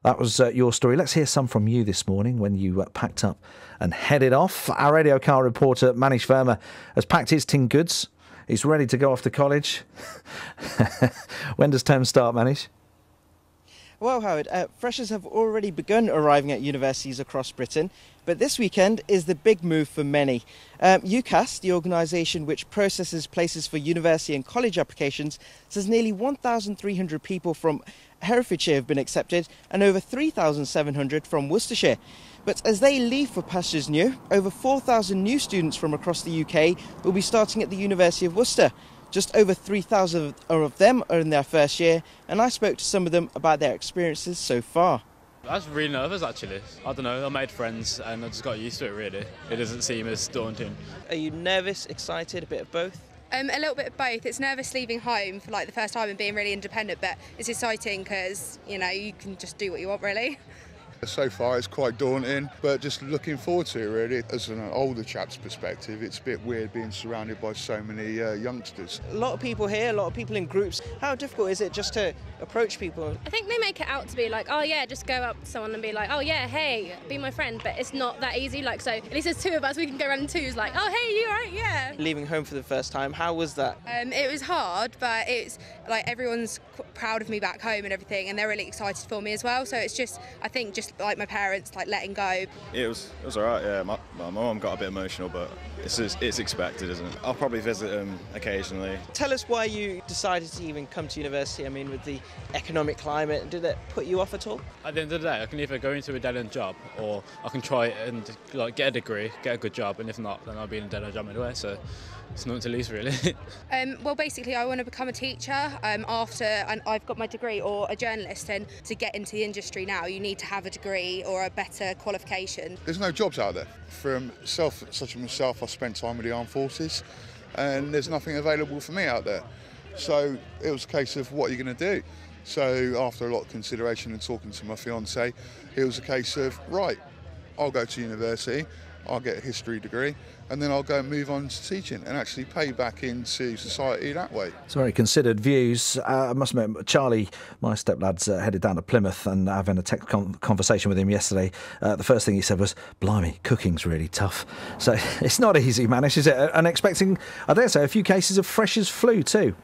That was your story. Let's hear some from you this morning when you packed up and headed off. Our radio car reporter, Manish Verma, has packed his tin goods. He's ready to go off to college. When does term start, Manish? Well, Howard, freshers have already begun arriving at universities across Britain, but this weekend is the big move for many. UCAS, the organisation which processes places for university and college applications, says nearly 1,300 people from Herefordshire have been accepted and over 3,700 from Worcestershire. But as they leave for pastures new, over 4,000 new students from across the UK will be starting at the University of Worcester. Just over 3,000 of them are in their first year, and I spoke to some of them about their experiences so far. I was really nervous actually. I don't know, I made friends and I just got used to it really. It doesn't seem as daunting. Are you nervous, excited, a bit of both? A little bit of both. It's nervous leaving home for the first time and being really independent, but it's exciting because, you can just do what you want really. So far it's quite daunting, but just looking forward to it really. As an older chap's perspective, it's a bit weird being surrounded by so many youngsters. A lot of people here, a lot of people in groups. How difficult is it just to approach people? I think they make it out to be like, oh yeah, just go up to someone and be like, oh yeah, hey, be my friend, but it's not that easy. So at least there's two of us, we can go around in twos like, oh hey, you alright, yeah. Leaving home for the first time, how was that? It was hard, but it's everyone's proud of me back home and everything, and they're really excited for me as well, so it's just, I think just like my parents letting go. It was alright, yeah. My mum got a bit emotional, but it's expected, isn't it? I'll probably visit them occasionally. Tell us why you decided to even come to university. I mean, with the economic climate, did that put you off at all? At the end of the day, I can either go into a dead-end job or I can try and get a degree, get a good job, and if not, then I'll be in a dead-end job anyway, so it's nothing to lose really. Well, basically I want to become a teacher after and I've got my degree, or a journalist, and to get into the industry now you need to have a degree or a better qualification. There's no jobs out there. Such as myself, I spent time with the armed forces and there's nothing available for me out there. So it was a case of what are you going to do? So after a lot of consideration and talking to my fiancée, it was a case of, right, I'll go to university, I'll get a history degree, and then I'll go and move on to teaching and actually pay back into society that way. It's very considered views. I must admit, Charlie, my steplad's headed down to Plymouth, and having a text conversation with him yesterday, the first thing he said was, blimey, cooking's really tough. So it's not easy, Manish, is it? And expecting, I dare say, a few cases of freshers' flu too.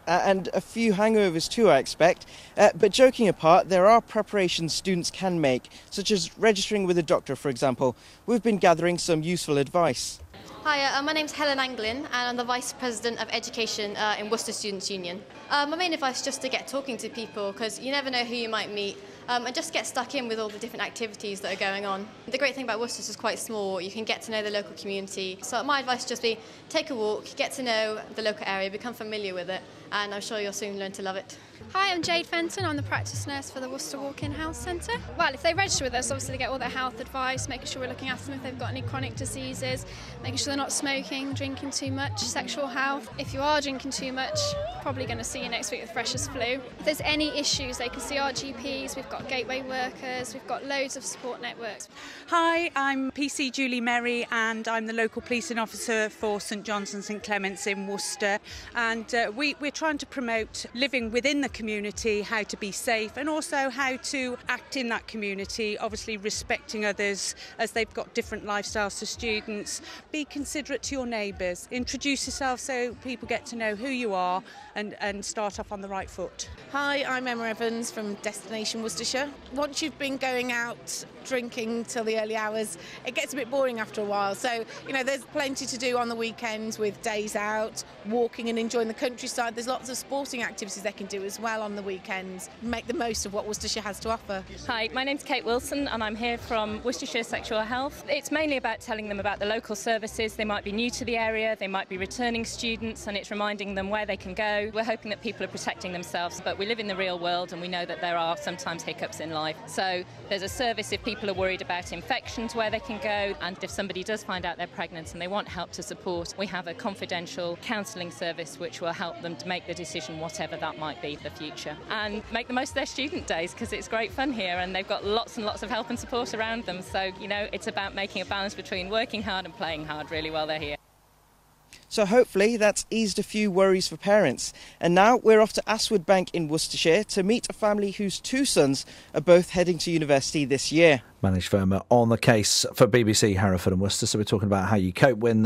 And a few hangovers too, I expect. But joking apart, there are preparations students can make, such as registering with a doctor, for example. We've been gathering some useful advice. Hi, my name's Helen Anglin and I'm the Vice President of Education in Worcester Students' Union. My main advice is just to get talking to people, because you never know who you might meet, and just get stuck in with all the different activities that are going on. The great thing about Worcester is it's quite small, you can get to know the local community. So my advice would just be take a walk, get to know the local area, become familiar with it, and I'm sure you'll soon learn to love it. Hi, I'm Jade Fenton. I'm the practice nurse for the Worcester Walk-in Health Centre. Well, if they register with us, obviously they get all their health advice, making sure we're looking after them if they've got any chronic diseases, making sure they're not smoking, drinking too much, sexual health. If you are drinking too much, probably going to see you next week with freshers' flu. If there's any issues, they can see our GPs, we've got gateway workers, we've got loads of support networks. Hi, I'm PC Julie Merry and I'm the local policing officer for St John's and St Clement's in Worcester, and we're trying to promote living within the community, how to be safe and also how to act in that community, obviously respecting others as they've got different lifestyles to students. Be considerate to your neighbours, introduce yourself so people get to know who you are and start off on the right foot. Hi, I'm Emma Evans from Destination Worcestershire. Once you've been going out drinking till the early hours, it gets a bit boring after a while. So, there's plenty to do on the weekends with days out, walking and enjoying the countryside. There's lots of sporting activities they can do as well on the weekends. Make the most of what Worcestershire has to offer. Hi, my name's Kate Wilson and I'm here from Worcestershire Sexual Health. It's mainly about telling them about the local services. They might be new to the area, they might be returning students, and it's reminding them where they can go. We're hoping that people are protecting themselves, but we live in the real world and we know that there are sometimes hiccups in life. So there's a service if people are worried about infections where they can go, and if somebody does find out they're pregnant and they want help to support, we have a confidential counselling service which will help them to make the decision whatever that might be for the future, and make the most of their student days, because it's great fun here and they've got lots and lots of help and support around them. So, it's about making a balance between working hard and playing hard really while they're here. So hopefully that's eased a few worries for parents. And now we're off to Aswood Bank in Worcestershire to meet a family whose two sons are both heading to university this year. Manish Verma on the case for BBC Hereford and Worcester. So we're talking about how you cope when